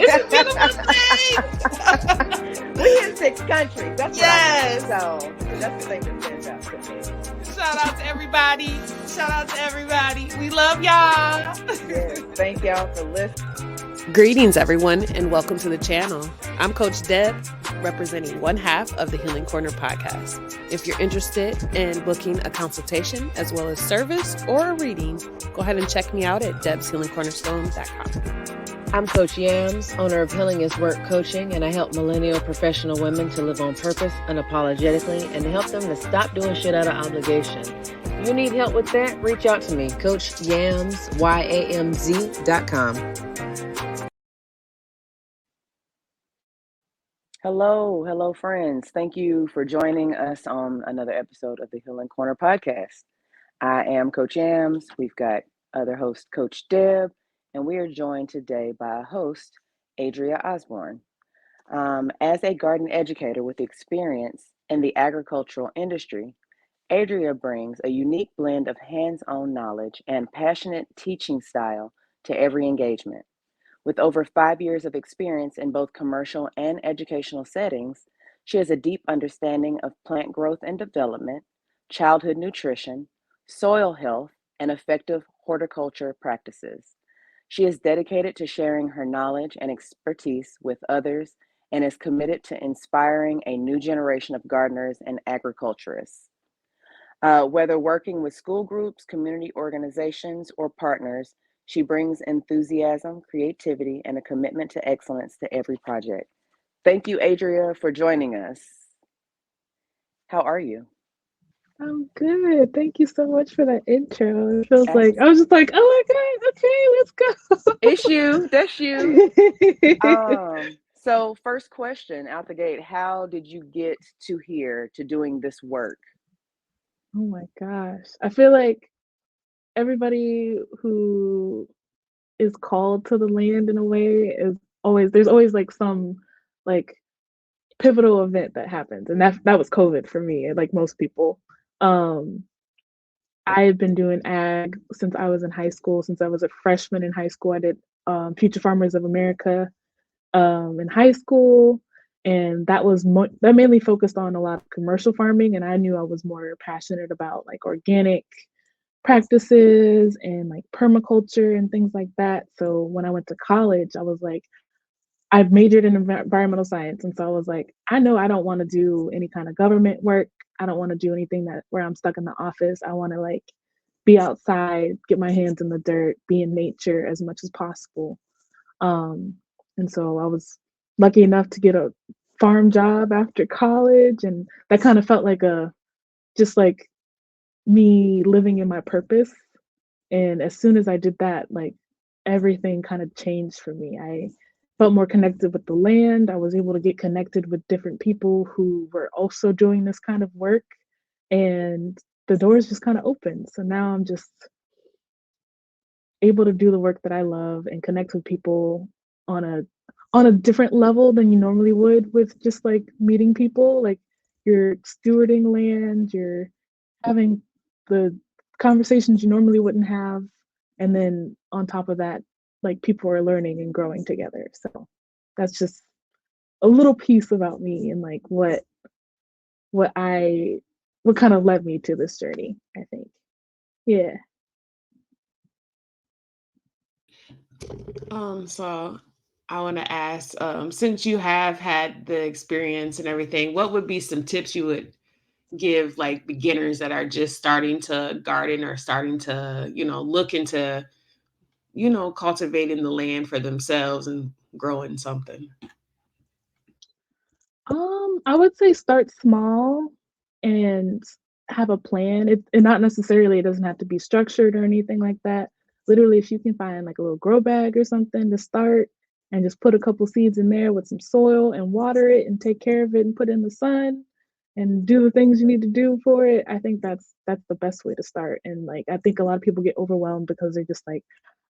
It's a gentleman's name. We in 6 countries. That's yes. What I mean. So that's the thing that stands out to me. Shout out to everybody. Shout out to everybody. We love y'all. Yes. Thank y'all for listening. Greetings, everyone, and welcome to the channel. I'm Coach Deb, representing one half of the Healing Corner podcast. If you're interested in booking a consultation as well as service or a reading, go ahead and check me out at debshealingcornerstone.com. I'm Coach Yams, owner of Healing is Work Coaching, and I help millennial professional women to live on purpose unapologetically and to help them to stop doing shit out of obligation. If you need help with that, reach out to me, Coach Yams, YAMZ.com. Hello, friends. Thank you for joining us on another episode of the Healing Corner podcast. I am Coach Yams. We've got other host, Coach Deb, and we are joined today by a host, Adria Osborne. As a garden educator with experience in the agricultural industry, Adria brings a unique blend of hands-on knowledge and passionate teaching style to every engagement. With over 5 years of experience in both commercial and educational settings, she has a deep understanding of plant growth and development, childhood nutrition, soil health, and effective horticulture practices. She is dedicated to sharing her knowledge and expertise with others and is committed to inspiring a new generation of gardeners and agriculturists. Whether working with school groups, community organizations, or partners, she brings enthusiasm, creativity, and a commitment to excellence to every project. Thank you, Adria, for joining us. How are you? I'm good. Thank you so much for that intro. It feels like I was just like, oh my God, okay, let's go. It's you. That's you. So first question out the gate, how did you get to here to doing this work? Oh my gosh. I feel like everybody who is called to the land in a way there's always like some like pivotal event that happens. And that was COVID for me, like most people. I've been doing ag since I was in high school. Since I was a freshman in high school, I did Future Farmers of America in high school, and that mainly focused on a lot of commercial farming. And I knew I was more passionate about like organic practices and like permaculture and things like that. So when I went to college, I was like, I've majored in environmental science, and so I was like, I know I don't want to do any kind of government work. I don't want to do anything where I'm stuck in the office. I want to like be outside, get my hands in the dirt, be in nature as much as possible. And so I was lucky enough to get a farm job after college, and that kind of felt like just like me living in my purpose. And as soon as I did that, like everything kind of changed for me. I felt more connected with the land. I was able to get connected with different people who were also doing this kind of work, and the doors just kind of opened. So now I'm just able to do the work that I love and connect with people on a different level than you normally would with just like meeting people. Like you're stewarding land, you're having the conversations you normally wouldn't have, and then on top of that, like people are learning and growing together. So that's just a little piece about me and like what kind of led me to this journey, I think. Yeah. So I want to ask, since you have had the experience and everything, what would be some tips you would give like beginners that are just starting to garden or starting to, look into, cultivating the land for themselves and growing something? I would say start small and have a plan. It not necessarily, it doesn't have to be structured or anything like that. Literally, if you can find like a little grow bag or something to start and just put a couple seeds in there with some soil and water it and take care of it and put it in the sun and do the things you need to do for it, I think that's the best way to start. And like I think a lot of people get overwhelmed because they're just like,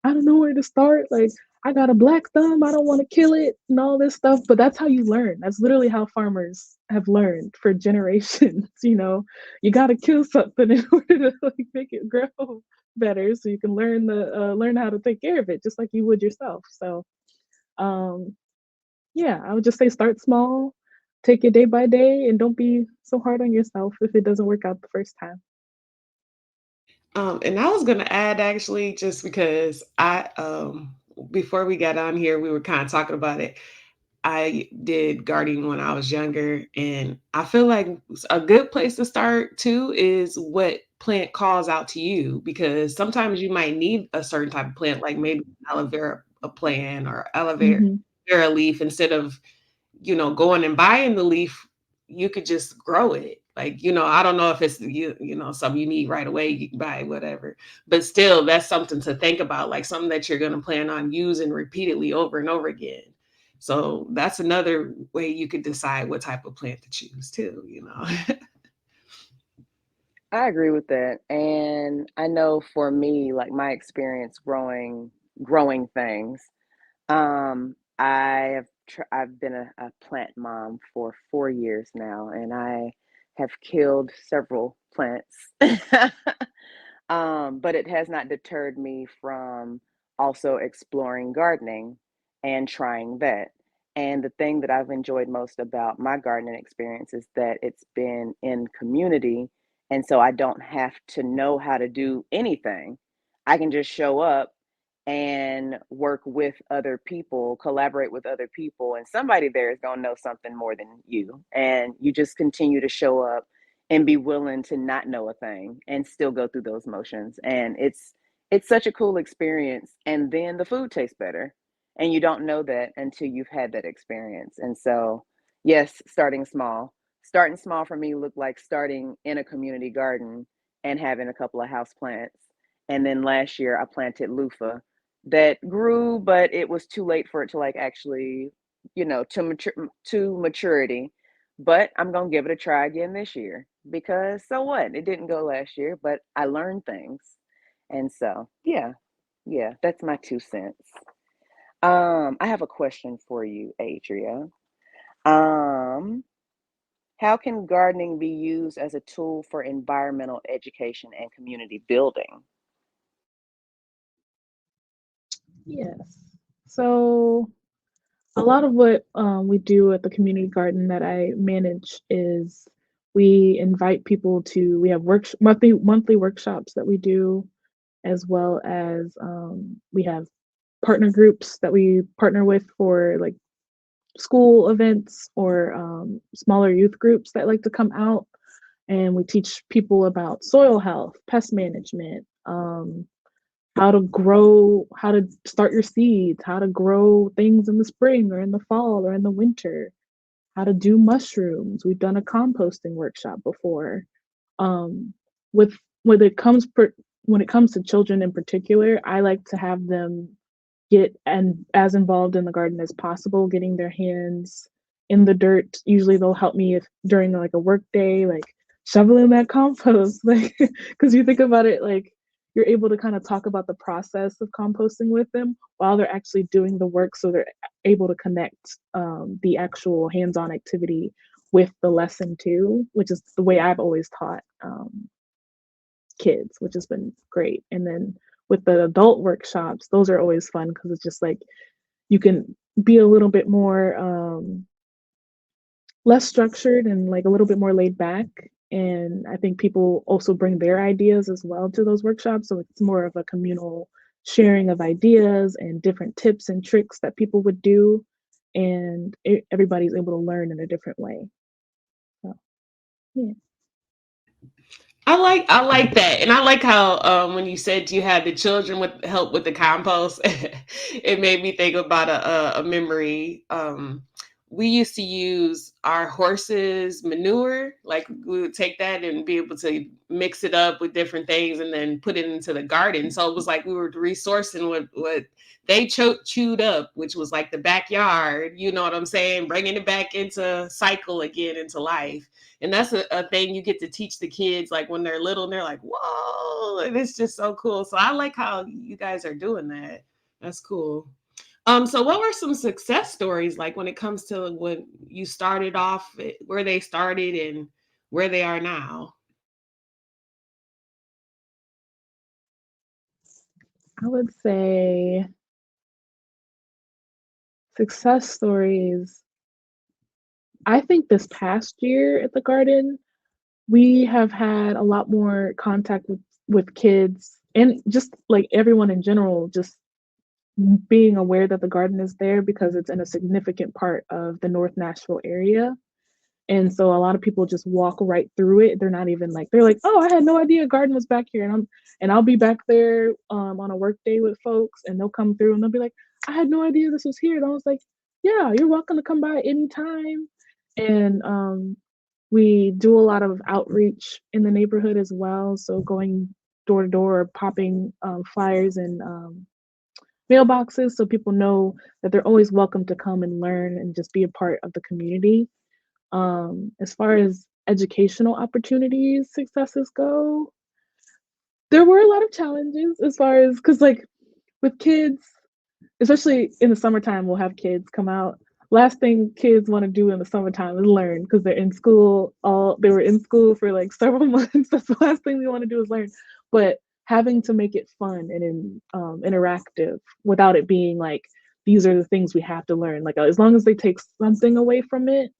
I don't know where to start. Like I got a black thumb, I don't want to kill it and all this stuff. But that's how you learn. That's literally how farmers have learned for generations. You got to kill something in order to like make it grow better, so you can learn how to take care of it, just like you would yourself. So yeah, I would just say start small, take it day by day, and don't be so hard on yourself if it doesn't work out the first time. And I was gonna add actually, just because before we got on here, we were kind of talking about it. I did gardening when I was younger, and I feel like a good place to start too is what plant calls out to you, because sometimes you might need a certain type of plant, like maybe aloe vera a plant or Mhm. vera leaf, instead of going and buying the leaf. You could just grow it. Like, I don't know if it's something you need right away, you can buy whatever. But still, that's something to think about, like something that you're gonna plan on using repeatedly over and over again. So that's another way you could decide what type of plant to choose too. I agree with that. And I know for me, like my experience growing things, I've been a plant mom for 4 years now, and I have killed several plants. But it has not deterred me from also exploring gardening and trying that. And the thing that I've enjoyed most about my gardening experience is that it's been in community. And so I don't have to know how to do anything. I can just show up and work with other people, collaborate with other people, and somebody there is going to know something more than you. And you just continue to show up and be willing to not know a thing and still go through those motions. And it's such a cool experience. And then the food tastes better. And you don't know that until you've had that experience. And so, yes, starting small. Starting small for me looked like starting in a community garden and having a couple of house plants. And then last year I planted loofah that grew, but it was too late for it to like actually, to maturity. But I'm gonna give it a try again this year because so what? It didn't go last year, but I learned things. And so, yeah, yeah, that's my 2 cents. I have a question for you, Adria. Um, how can gardening be used as a tool for environmental education and community building? Yes. So a lot of what we do at the community garden that I manage is we invite people to. We have monthly workshops that we do, as well as we have partner groups that we partner with for like school events or smaller youth groups that like to come out, and we teach people about soil health, pest management, how to start your seeds, how to grow things in the spring or in the fall or in the winter, how to do mushrooms. We've done a composting workshop before. Um, with when it comes when it comes to children in particular, I like to have them get and as involved in the garden as possible, getting their hands in the dirt. Usually they'll help me if during like a work day, like shoveling that compost, like because you think about it, like you're able to kind of talk about the process of composting with them while they're actually doing the work, so they're able to connect the actual hands-on activity with the lesson too, which is the way I've always taught kids, which has been great. And then with the adult workshops, those are always fun because it's just like you can be a little bit more less structured and like a little bit more laid back. And I think people also bring their ideas as well to those workshops. So it's more of a communal sharing of ideas and different tips and tricks that people would do. And everybody's able to learn in a different way. So, yeah. I like that, and I like how when you said you had the children with help with the compost, it made me think about a memory. We used to use our horses' manure, like we would take that and be able to mix it up with different things, and then put it into the garden. So it was like we were resourcing what they chewed up, which was like the backyard. You know what I'm saying? Bringing it back into cycle again, into life. And that's a thing you get to teach the kids, like when they're little and they're like, whoa, and it's just so cool. So I like how you guys are doing that. That's cool. So what were some success stories like when it comes to when you started off, where they started and where they are now? I would say Success stories. I think this past year at the garden, we have had a lot more contact with kids and just like everyone in general, just being aware that the garden is there because it's in a significant part of the North Nashville area. And so a lot of people just walk right through it. They're not even like, they're like, oh, I had no idea a garden was back here. And I'll be back there on a work day with folks and they'll come through and they'll be like, I had no idea this was here. And I was like, yeah, you're welcome to come by anytime. And we do a lot of outreach in the neighborhood as well. So going door to door, popping flyers and mailboxes so people know that they're always welcome to come and learn and just be a part of the community. As far as educational opportunities, successes go, there were a lot of challenges as far as because like with kids, especially in the summertime, we'll have kids come out. Last thing kids want to do in the summertime is learn because they're in school. They were in school for like several months. That's the last thing they want to do is learn. But having to make it fun and interactive without it being like these are the things we have to learn. Like as long as they take something away from it,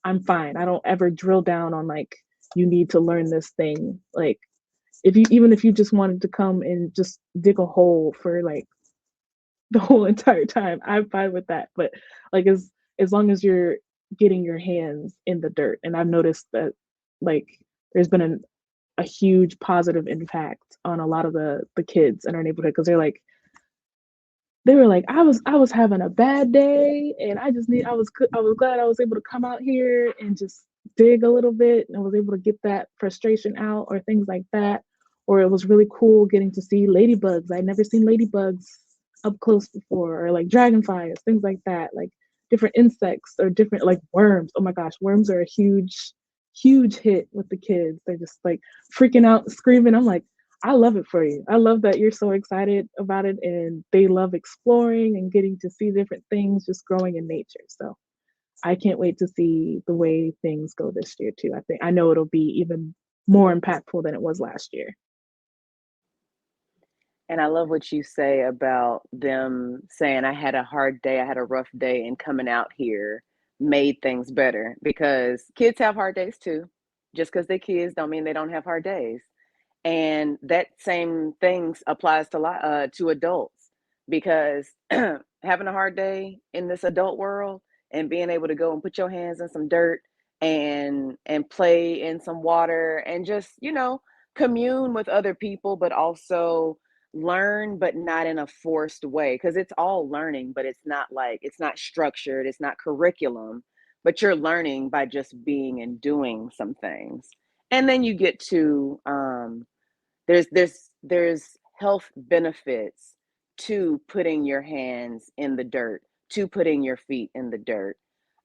I'm fine. I don't ever drill down on like you need to learn this thing. Like even if you just wanted to come and just dig a hole for like the whole entire time, I'm fine with that. But like as long as you're getting your hands in the dirt, and I've noticed that like there's been a huge positive impact on a lot of the kids in our neighborhood because they were like I was having a bad day and I was glad I was able to come out here and just dig a little bit and I was able to get that frustration out or things like that. Or it was really cool getting to see ladybugs. I'd never seen ladybugs up close before, or like dragonflies, things like that, like different insects or different like worms. Oh my gosh, worms are a huge hit with the kids. They're just like freaking out, screaming. I'm like, I love it for you. I love that you're so excited about it and they love exploring and getting to see different things just growing in nature. So I can't wait to see the way things go this year too. I know it'll be even more impactful than it was last year. And I love what you say about them saying, I had a hard day, I had a rough day, and coming out here made things better because kids have hard days too. Just because they're kids don't mean they don't have hard days. And that same thing applies to adults because having a hard day in this adult world and being able to go and put your hands in some dirt and play in some water and just commune with other people, but also learn, but not in a forced way, because it's all learning, but it's not structured, it's not curriculum, but you're learning by just being and doing some things. And then you get to there's health benefits to putting your hands in the dirt, to putting your feet in the dirt,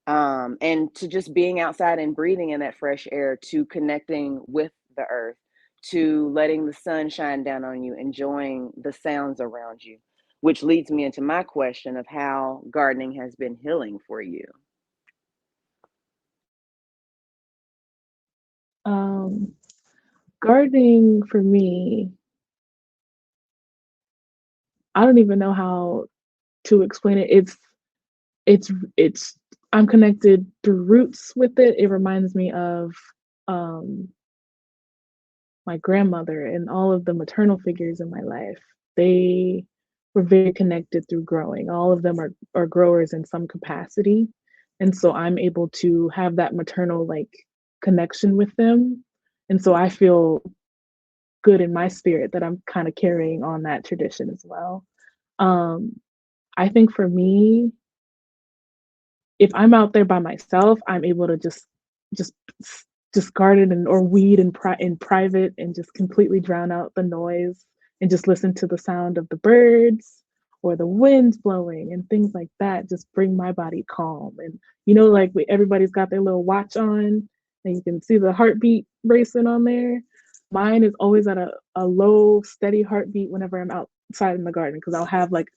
and to just being outside and breathing in that fresh air, to connecting with the earth, to letting the sun shine down on you, enjoying the sounds around you, which leads me into my question of how gardening has been healing for you. Gardening for me, I don't even know how to explain it. It's I'm connected through roots with it. It reminds me of um my grandmother and all of the maternal figures in my life. They were very connected through growing. All of them are growers in some capacity. And so I'm able to have that maternal like connection with them. And so I feel good in my spirit that I'm kind of carrying on that tradition as well. Um, I think for me, if I'm out there by myself, I'm able to just just garden or weed in private and just completely drown out the noise and just listen to the sound of the birds or the winds blowing and things like that. Just bring my body calm. And like everybody's got their little watch on and you can see the heartbeat racing on there. Mine is always at a low, steady heartbeat whenever I'm outside in the garden because I'll have like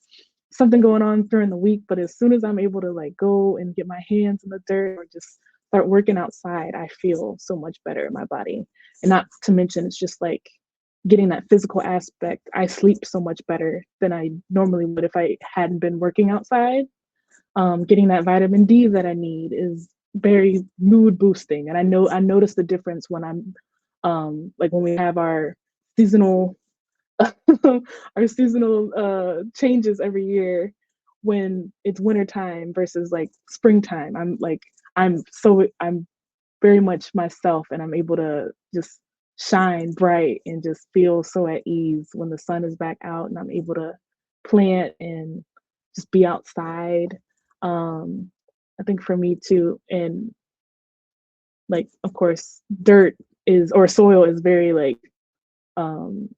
something going on during the week, but as soon as I'm able to like go and get my hands in the dirt or just start working outside, I feel so much better in my body. And not to mention, it's just like getting that physical aspect. I sleep so much better than I normally would if I hadn't been working outside. getting that vitamin D that I need is very mood boosting. And I notice the difference when I'm like when we have our seasonal our seasonal changes every year when it's wintertime versus like springtime. I'm very much myself, and I'm able to just shine bright and just feel so at ease when the sun is back out and I'm able to plant and just be outside. I think for me too, and like of course dirt is or soil is very like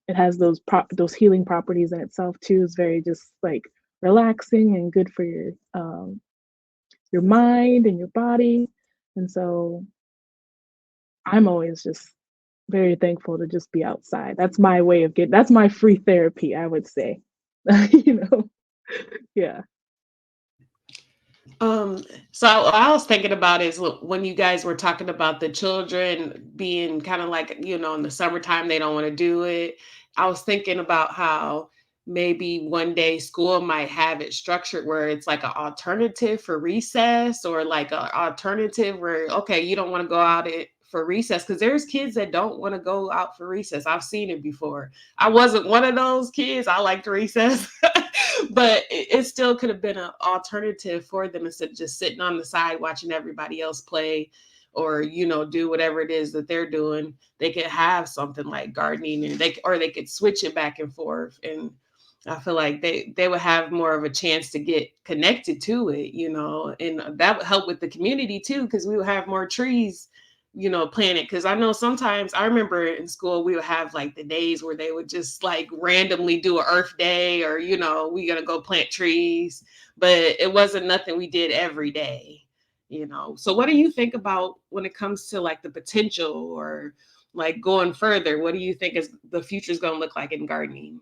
it has those healing properties in itself too. Is very just like relaxing and good for your mind and your body. And so I'm always just very thankful to just be outside. That's my way of that's my free therapy, I would say. You know, yeah. So I was thinking about is when you guys were talking about the children being kind of like, in the summertime, they don't want to do it. I was thinking about how maybe one day school might have it structured where it's like an alternative for recess, or like an alternative where, okay, you don't want to go out for recess, because there's kids that don't want to go out for recess. I've seen it before. I wasn't one of those kids. I liked recess. But it still could have been an alternative for them instead of just sitting on the side watching everybody else play, or do whatever it is that they're doing. They could have something like gardening, and they could switch it back and forth. And I feel like they would have more of a chance to get connected to it, and that would help with the community too, because we would have more trees planted. Because I know sometimes, I remember in school we would have like the days where they would just like randomly do an Earth Day, or we gonna go plant trees, but it wasn't nothing we did every day. So what do you think about when it comes to like the potential, or like going further? What do you think is the future is going to look like in gardening?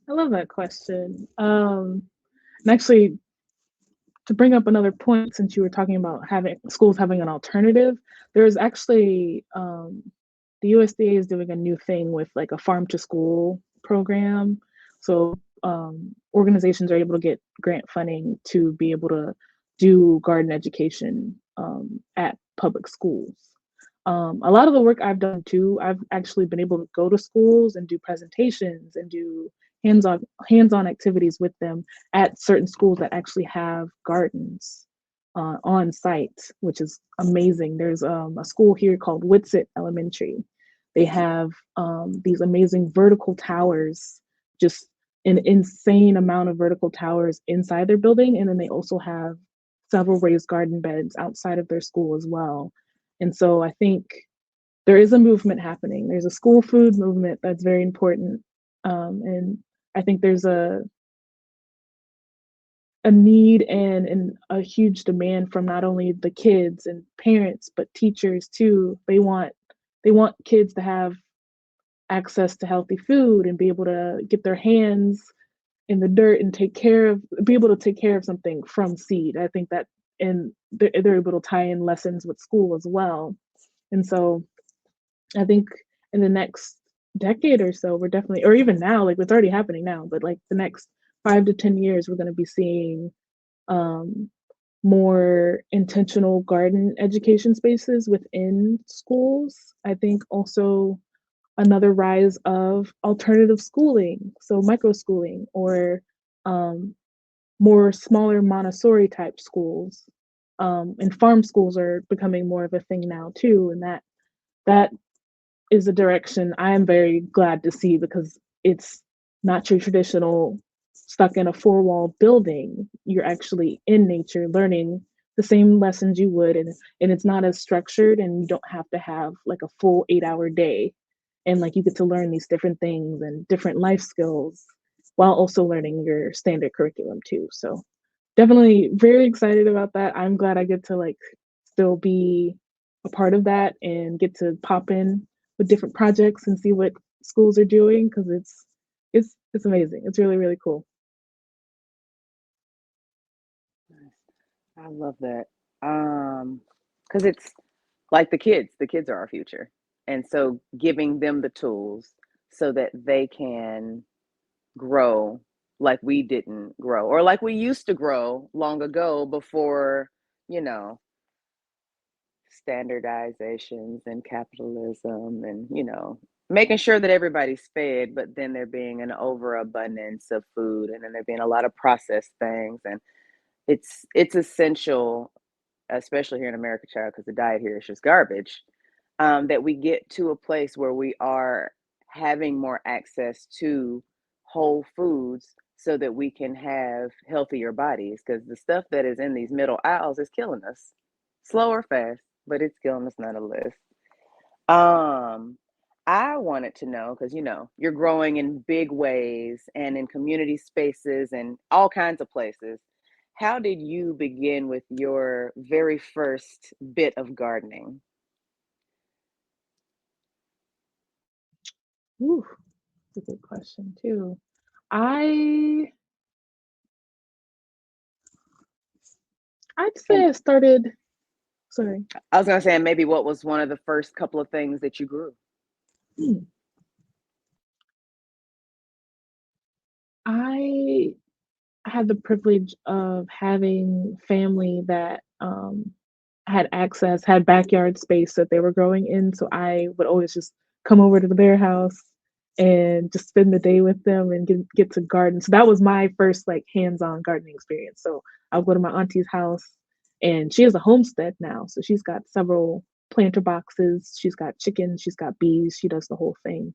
I love that question. And actually, to bring up another point, since you were talking about having schools having an alternative, there's actually the USDA is doing a new thing with like a farm to school program. So organizations are able to get grant funding to be able to do garden education at public schools. A lot of the work I've done too, I've actually been able to go to schools and do presentations and do hands-on hands-on activities with them at certain schools that actually have gardens on site, which is amazing. There's a school here called Whitsitt Elementary. They have these amazing vertical towers, just an insane amount of vertical towers inside their building. And then they also have several raised garden beds outside of their school as well. And so I think there is a movement happening. There's a school food movement that's very important. And I think there's a need and a huge demand from not only the kids and parents, but teachers too. They want kids to have access to healthy food and be able to get their hands in the dirt and be able to take care of something from seed. I think that, and they're able to tie in lessons with school as well. And so I think in the next decade or so, we're definitely, or even now, like it's already happening now, but like the next 5 to 10 years, we're going to be seeing um, more intentional garden education spaces within schools. I think also another rise of alternative schooling, so micro schooling or um, more smaller Montessori type schools. And farm schools are becoming more of a thing now too, and that is a direction I am very glad to see, because it's not your traditional stuck in a four-wall building. You're actually in nature learning the same lessons you would, and it's not as structured, and you don't have to have like a full 8-hour day, and like you get to learn these different things and different life skills while also learning your standard curriculum too. So definitely very excited about that. I'm glad I get to like still be a part of that and get to pop in with different projects and see what schools are doing, because it's amazing. It's really, really cool. I love that. Because it's like the kids are our future. And so giving them the tools so that they can grow like we didn't grow, or like we used to grow long ago before, you know, standardizations and capitalism and, making sure that everybody's fed, but then there being an overabundance of food, and then there being a lot of processed things. And it's essential, especially here in America, child, because the diet here is just garbage, that we get to a place where we are having more access to whole foods so that we can have healthier bodies, because the stuff that is in these middle aisles is killing us, slow or fast, but it's killing us nonetheless. um I wanted to know, because you're growing in big ways and in community spaces and all kinds of places. How did you begin with your very first bit of gardening? Ooh, that's a good question too. I I'd say And I started. Sorry. I was gonna say, maybe what was one of the first couple of things that you grew? Hmm. I had the privilege of having family that had backyard space that they were growing in. So I would always just come over to their house and just spend the day with them and get to garden. So that was my first like hands-on gardening experience. So I'll go to my auntie's house, and she has a homestead now. So she's got several planter boxes, she's got chickens, she's got bees, she does the whole thing.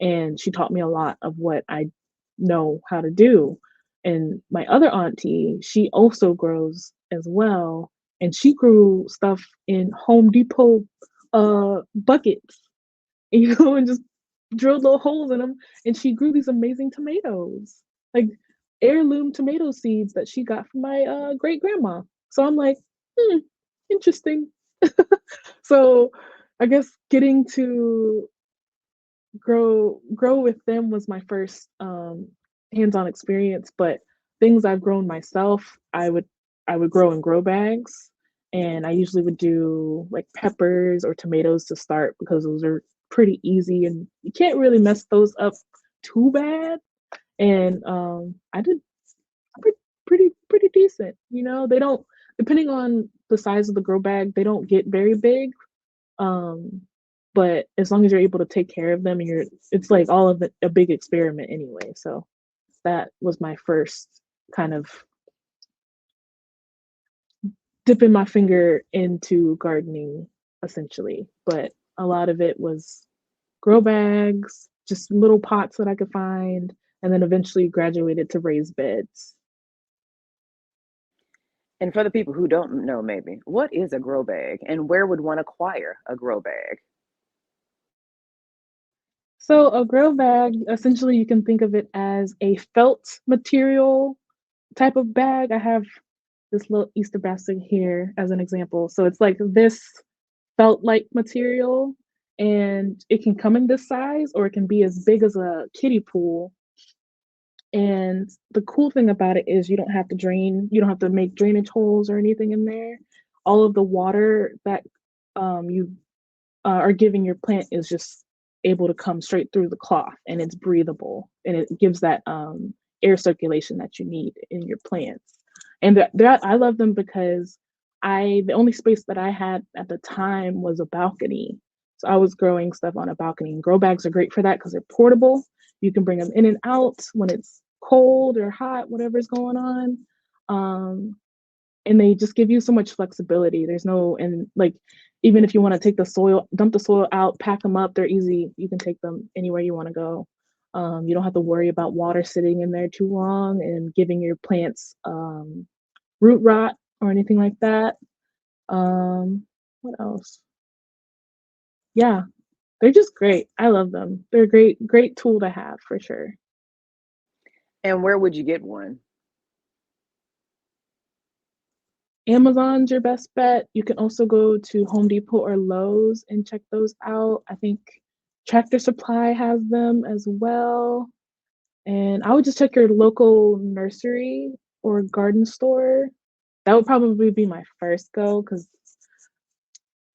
And she taught me a lot of what I know how to do. And my other auntie, she also grows as well, and she grew stuff in Home Depot buckets, and just drilled little holes in them, and she grew these amazing tomatoes, like heirloom tomato seeds that she got from my great grandma. So I'm like, interesting. So I guess getting to grow with them was my first hands-on experience. But things I've grown myself, I would grow in grow bags, and I usually would do like peppers or tomatoes to start, because those are pretty easy and you can't really mess those up too bad. And I did pretty decent. They don't, depending on the size of the grow bag, they don't get very big. um, but as long as you're able to take care of them, and it's like all of it a big experiment anyway. So that was my first kind of dipping my finger into gardening, essentially. But a lot of it was grow bags, just little pots that I could find, and then eventually graduated to raised beds. And for the people who don't know, maybe, what is a grow bag and where would one acquire a grow bag? So a grow bag, essentially, you can think of it as a felt material type of bag. I have this little Easter basket here as an example. So it's like this felt like material, and it can come in this size, or it can be as big as a kiddie pool. And the cool thing about it is you don't have to make drainage holes or anything in there. All of the water that you are giving your plant is just able to come straight through the cloth, and it's breathable, and it gives that air circulation that you need in your plants. And I love them because the only space that I had at the time was a balcony. So I was growing stuff on a balcony, and grow bags are great for that because they're portable. You can bring them in and out when it's cold or hot, whatever's going on. Um, and they just give you so much flexibility. There's no, and like, even if you want to dump the soil out, pack them up, they're easy. You can take them anywhere you want to go. You don't have to worry about water sitting in there too long and giving your plants root rot or anything like that. What else? Yeah, they're just great. I love them. They're a great tool to have for sure. And where would you get one? Amazon's your best bet. You can also go to Home Depot or Lowe's and check those out. I think Tractor Supply has them as well. And I would just check your local nursery or garden store. That would probably be my first go, because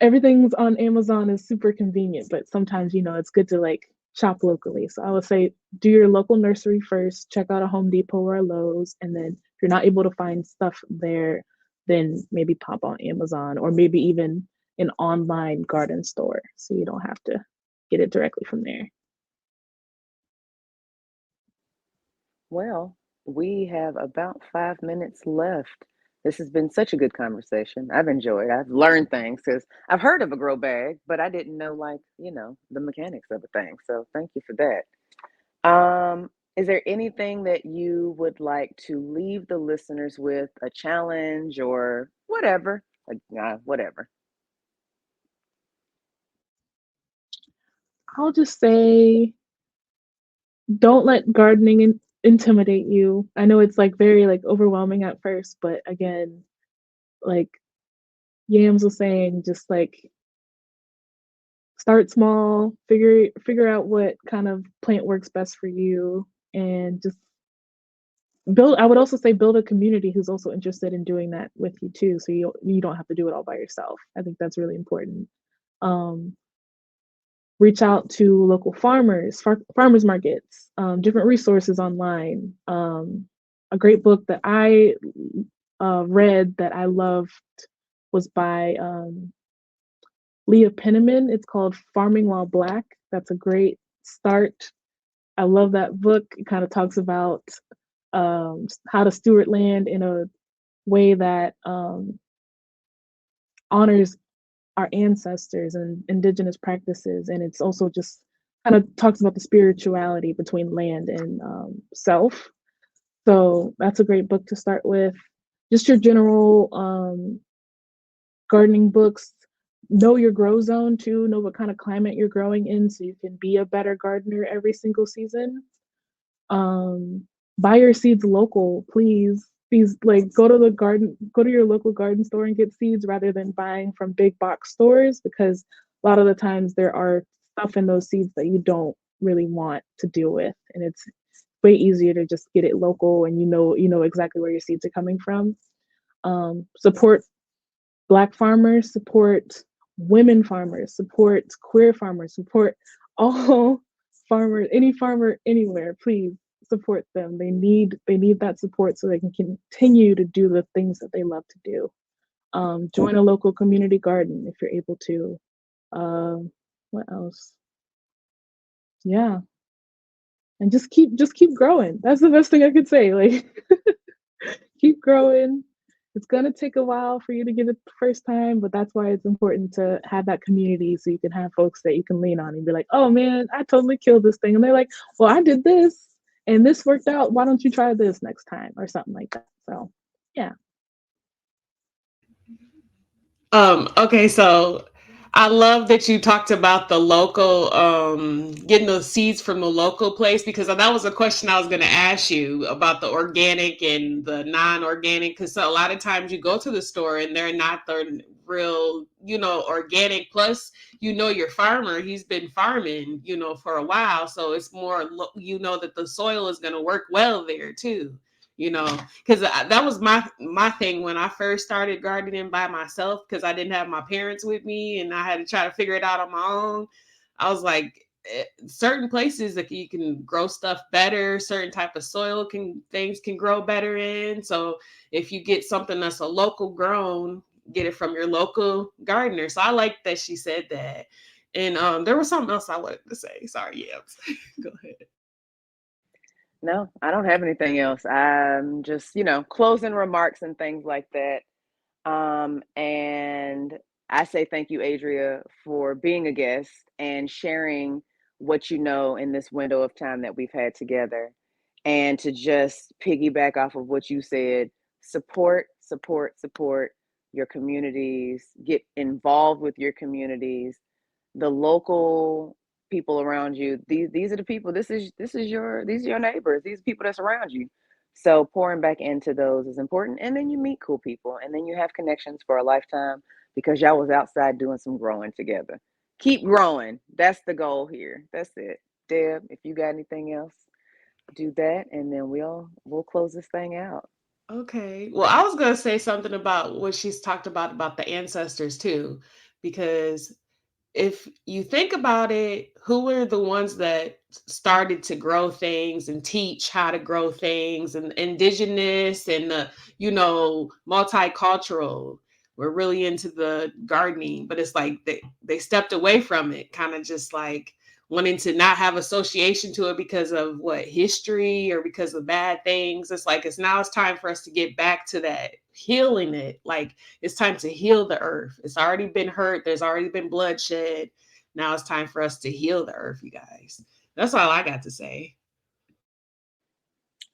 everything's on Amazon is super convenient, but sometimes, it's good to like shop locally. So I would say do your local nursery first, check out a Home Depot or a Lowe's, and then if you're not able to find stuff there, then maybe pop on Amazon or maybe even an online garden store so you don't have to get it directly from there. Well, we have about 5 minutes left. This has been such a good conversation. I've enjoyed. I've learned things because I've heard of a grow bag, but I didn't know, like, the mechanics of a thing. So thank you for that. Is there anything that you would like to leave the listeners with, a challenge or whatever? Like, whatever. I'll just say don't let gardening intimidate you. I know it's like very like overwhelming at first, but again, like Yams was saying, just like start small, figure out what kind of plant works best for you, and just build. I would also say build a community who's also interested in doing that with you too, so you don't have to do it all by yourself. I think that's really important. Um, Reach out to local farmers markets, different resources online. A great book that I read that I loved was by Leah Penniman. It's called Farming While Black. That's a great start. I love that book. It kind of talks about how to steward land in a way that honors our ancestors and indigenous practices. And it's also just kind of talks about the spirituality between land and self. So that's a great book to start with. Just your general gardening books. Know your grow zone too. Know what kind of climate you're growing in so you can be a better gardener every single season. Buy your seeds local, please. Please, like, go to your local garden store and get seeds rather than buying from big box stores, because a lot of the times there are stuff in those seeds that you don't really want to deal with, and it's way easier to just get it local and you know exactly where your seeds are coming from. Support Black farmers, support women farmers, support queer farmers, support all farmers, any farmer anywhere, please support them. They need that support so they can continue to do the things that they love to do. Join a local community garden if you're able to. What else? Yeah, and just keep growing. That's the best thing I could say. Like keep growing. It's gonna take a while for you to get it the first time, but that's why it's important to have that community so you can have folks that you can lean on and be like, oh man, I totally killed this thing. And they're like, well, I did this and this worked out. Why don't you try this next time or something like that? So yeah. Okay, so I love that you talked about the local, getting those seeds from the local place, because that was a question I was going to ask you about the organic and the non-organic. Because a lot of times you go to the store and they're not the real, organic. Plus, your farmer, he's been farming, for a while. So it's more, that the soil is going to work well there too. Because that was my thing when I first started gardening by myself, because I didn't have my parents with me and I had to try to figure it out on my own. I was like, certain places that you can grow stuff better, certain type of soil things can grow better in. So if you get something that's a local grown, get it from your local gardener. So I like that she said that. And there was something else I wanted to say. Sorry, yeah. Go ahead. No, I don't have anything else. I'm just, closing remarks and things like that. And I say thank you, Adria, for being a guest and sharing what you know in this window of time that we've had together. And to just piggyback off of what you said, support, support, support your communities, get involved with your communities, the local people around you. These are the people. These are your neighbors. These are people that's around you. So pouring back into those is important. And then you meet cool people and then you have connections for a lifetime because y'all was outside doing some growing together. Keep growing. That's the goal here. That's it. Deb, if you got anything else, do that and then we'll close this thing out. Okay. Well, I was going to say something about what she's talked about the ancestors too, because if you think about it, who were the ones that started to grow things and teach how to grow things, and indigenous and the, multicultural? We're really into the gardening, but it's like they stepped away from it, kind of just like wanting to not have association to it because of what history or because of bad things. It's like it's time for us to get back to that, healing it. Like it's time to heal the earth. It's already been hurt. There's already been bloodshed. Now it's time for us to heal the earth, you guys. That's all I got to say.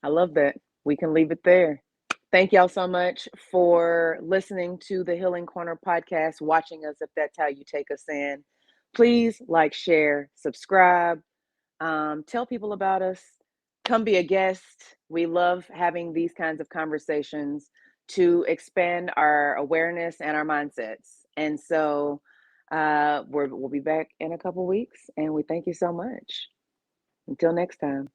I love that. We can leave it there. Thank y'all so much for listening to the Healing Corner podcast, watching us if that's how you take us in. Please like, share, subscribe, tell people about us, come be a guest. We love having these kinds of conversations to expand our awareness and our mindsets. And so we'll be back in a couple weeks, and we thank you so much. Until next time.